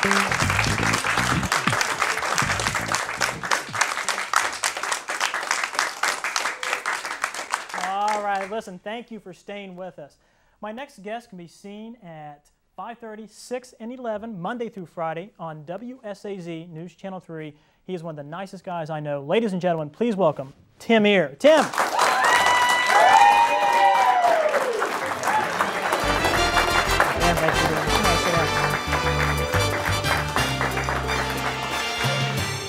All right, listen, thank you for staying with us. My next guest can be seen at 5:30, 6, and 11, Monday through Friday on WSAZ News Channel 3. He is one of the nicest guys I know. Ladies and gentlemen, please welcome Tim Ear. Tim!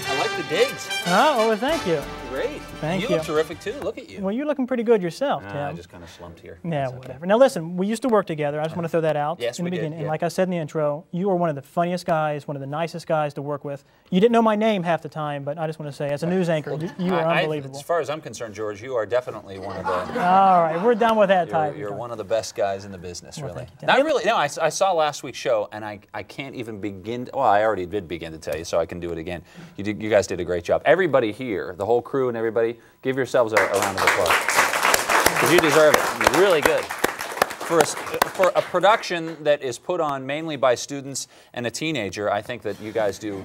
I like the digs. Oh, well, thank you. Great. Thank you. You look terrific too. Look at you. Well, you're looking pretty good yourself, Tim. I just kind of slumped here. Yeah, whatever. Now listen, we used to work together. I just want to throw that out Yes, in the we did, beginning. And yeah. like I said in the intro, you are one of the funniest guys, one of the nicest guys to work with. You didn't know my name half the time, but I just want to say, as a news anchor, you are unbelievable. As far as I'm concerned, George, you are definitely one of the. All right, we're done with that type. You're one of the best guys in the business, Well, really. thank you, Tim. Not really. No, I saw last week's show, and I can't even begin. Well, I already did begin to tell you, so I can do it again. You guys did a great job. Everybody here, the whole crew and everybody, give yourselves a round of applause. Because you deserve it. You're really good. For a production that is put on mainly by students and a teenager, I think that you guys do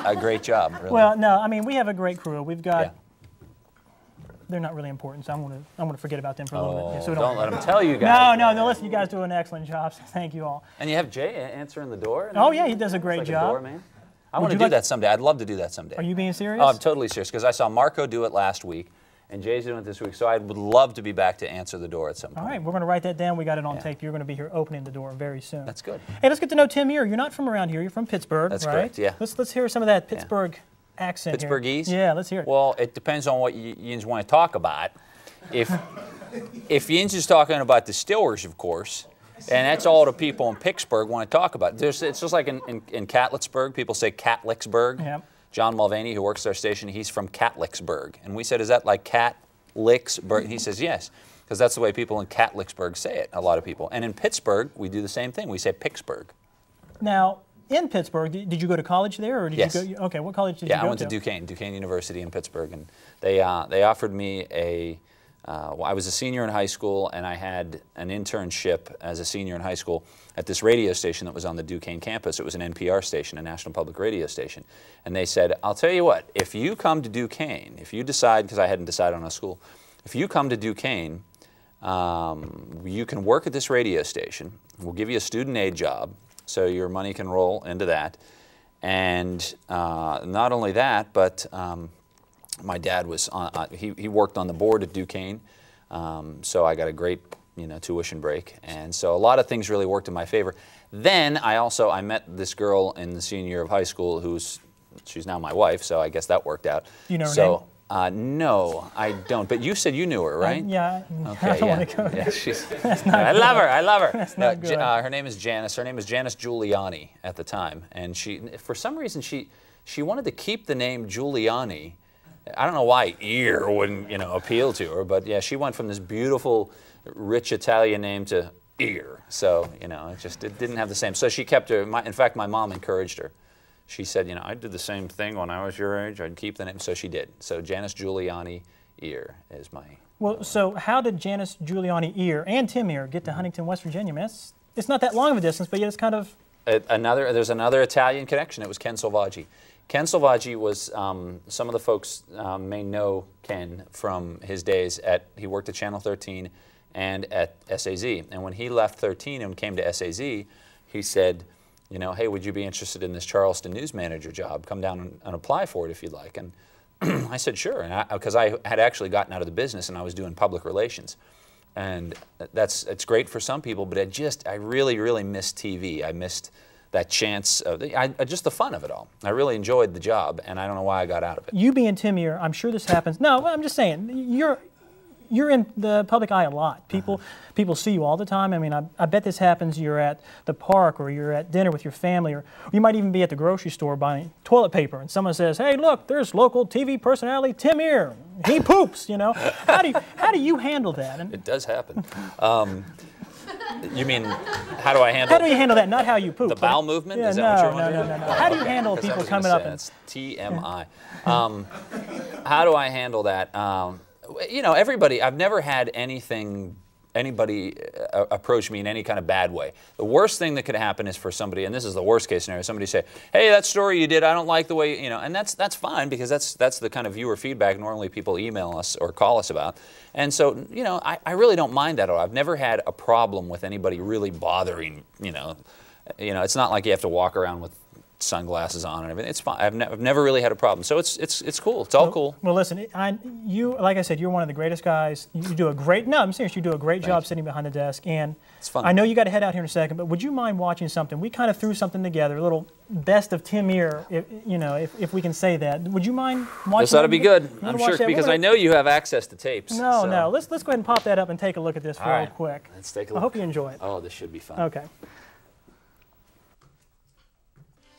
a great job, really. Well, no, I mean, we have a great crew. We've got... Yeah. They're not really important, so I'm going to forget about them for a little bit. Yeah, so don't let them tell you guys. No, listen, you guys do an excellent job, so thank you all. And you have Jay answering the door? Oh, yeah, he does a great like job. A doorman. I want to do that someday. I'd love to do that someday. Are you being serious? Oh, I'm totally serious, because I saw Marco do it last week, and Jay's doing it this week, so I would love to be back to answer the door at some point. All right, we're going to write that down. We got it on tape. You're going to be here opening the door very soon. That's good. Hey, let's get to know Tim Ear. You're not from around here. You're from Pittsburgh, That's right? correct, yeah. Let's hear some of that Pittsburgh accent here. Pittsburghese? Yeah, let's hear it. Well, it depends on what you want to talk about. If Yins is talking about the Steelers, of course, and that's all the people in Pittsburgh want to talk about. It's just like in Catlettsburg, people say Catlicksburg. Yeah. John Mulvaney, who works at our station, he's from Catlicksburg. And we said, is that like Catlicksburg? He says, yes, because that's the way people in Catlicksburg say it, a lot of people. And in Pittsburgh, we do the same thing. We say Pittsburgh. Now, in Pittsburgh, did you go to college there, or did Yes. you go? Okay, what college did you go to? Yeah, I went to Duquesne University in Pittsburgh, and they offered me a. Well, I was a senior in high school, and I had an internship as a senior in high school at this radio station that was on the Duquesne campus. It was an NPR station, a national public radio station. And they said, I'll tell you what, if you come to Duquesne, if you decide, because I hadn't decided on a school, if you come to Duquesne, you can work at this radio station. We'll give you a student aid job, so your money can roll into that. And not only that, but my dad was he worked on the board at Duquesne, so I got a great tuition break, and so a lot of things really worked in my favor. Then I met this girl in the senior year of high school she's now my wife, so I guess that worked out. Do you know her name? No, I don't. But you said you knew her, right? Yeah. Okay, I don't want to go there. Yeah, she's. That's not I love her. I love her. That's not good. Her name is Janice. Her name is Janice Giuliani at the time, and for some reason, she wanted to keep the name Giuliani. I don't know why Ear wouldn't, appeal to her, but yeah, she went from this beautiful, rich Italian name to Ear. So, it didn't have the same. So she kept her. In fact, my mom encouraged her. She said, I did the same thing when I was your age. I'd keep the name. So she did. So Janice Giuliani Ear is my. Well, so how did Janice Giuliani Ear and Tim Ear get to Huntington, West Virginia? Man, it's not that long of a distance, but yet it's kind of. There's another Italian connection. It was Ken Salvaggi. Ken Salvaggi was, some of the folks may know Ken from his days he worked at Channel 13 and at SAZ. And when he left 13 and came to SAZ, he said, hey, would you be interested in this Charleston news manager job? Come down and apply for it if you'd like. And I said, sure, because I had actually gotten out of the business and I was doing public relations. And it's great for some people, but I really, really missed TV. I missed that chance of just the fun of it all. I really enjoyed the job, and I don't know why I got out of it. You being Tim Ear, I'm sure this happens. No, I'm just saying, you're in the public eye a lot. People see you all the time. I mean, I bet this happens. You're at the park, or you're at dinner with your family, or you might even be at the grocery store buying toilet paper, and someone says, "Hey, look, there's local TV personality Tim Ear. He poops." How do you handle that? It does happen. You mean, how do I handle? How do you handle that? Not how you poop. The bowel movement? Yeah, Is that what you're wondering? No. How do you handle people coming up and? That's TMI. How do I handle that? Everybody. I've never had anything anybody approach me in any kind of bad way. The worst thing that could happen is for somebody, and this is the worst case scenario, somebody say, hey, that story you did, I don't like the way, you know, and that's fine, because that's the kind of viewer feedback normally people email us or call us about. And so, you know, I really don't mind that at all. I've never had a problem with anybody really bothering, you know, it's not like you have to walk around with sunglasses on and everything. It's fine. I've never really had a problem. So it's cool. It's all cool. Well, listen, you, like I said, you're one of the greatest guys. You do a great, no, I'm serious, you do a great job sitting behind the desk. And it's fun. I know you got to head out here in a second, but would you mind watching something? We kind of threw something together, a little best of Tim Ear, if we can say that. Would you mind watching? This ought to be good. I'm sure, because I know you have access to tapes. No, so. no. Let's go ahead and pop that up and take a look at this real quick. Let's take a look. I hope you enjoy it. Oh, this should be fun. Okay.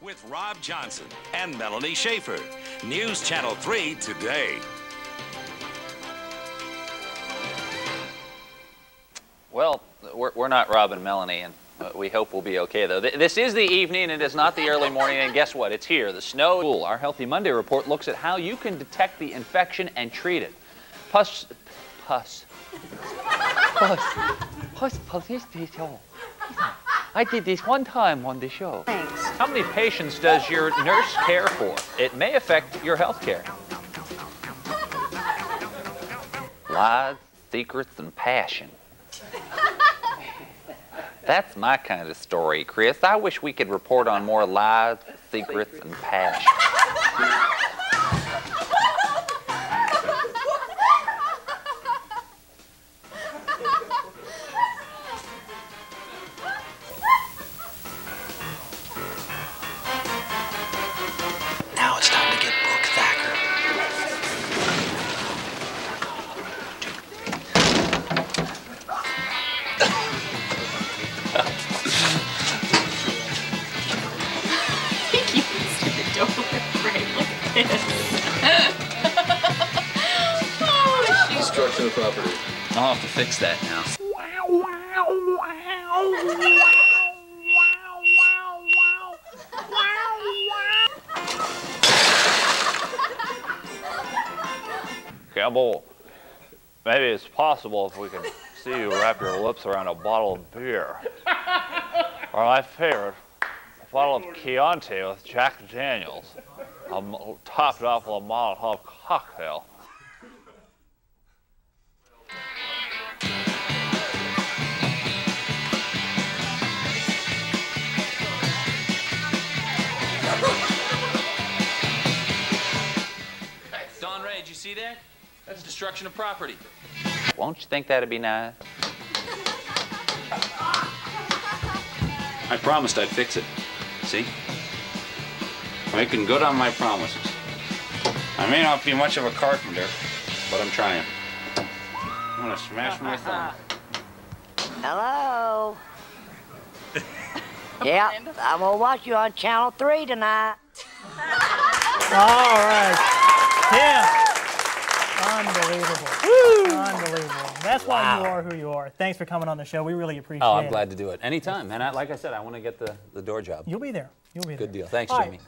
With Rob Johnson and Melanie Schaefer. News Channel 3 today. Well, we're not Rob and Melanie, and we hope we'll be okay, though. This is the evening, it is not the early morning, and guess what? It's here, the snow. Our Healthy Monday report looks at how you can detect the infection and treat it. I did this one time on the show. Thanks. How many patients does your nurse care for? It may affect your health care. Lies, secrets, and passion. That's my kind of story, Chris. I wish we could report on more lies, secrets, and passion. Now it's time to get Brooke Thacker. You see the door right like this. Oh, she's Destruction of property. I'll have to fix that now. Campbell, maybe it's possible if we can see you wrap your lips around a bottle of beer. Or my favorite, a bottle of Chianti with Jack Daniels, topped off with a Molotov cocktail. Don Ray, did you see that? That's destruction of property. Won't you think that'd be nice? I promised I'd fix it. See? Making good on my promises. I may not be much of a carpenter, but I'm trying. I'm gonna smash my thumb. Hello. Yeah, I'm gonna watch you on Channel 3 tonight. All right. Yeah. Unbelievable. Woo! Unbelievable. That's why you are who you are. Thanks for coming on the show. We really appreciate it. Oh, I'm glad to do it. Anytime. And like I said, I want to get the door job. You'll be there. You'll be there. Good deal. Thanks, All Jamie. right.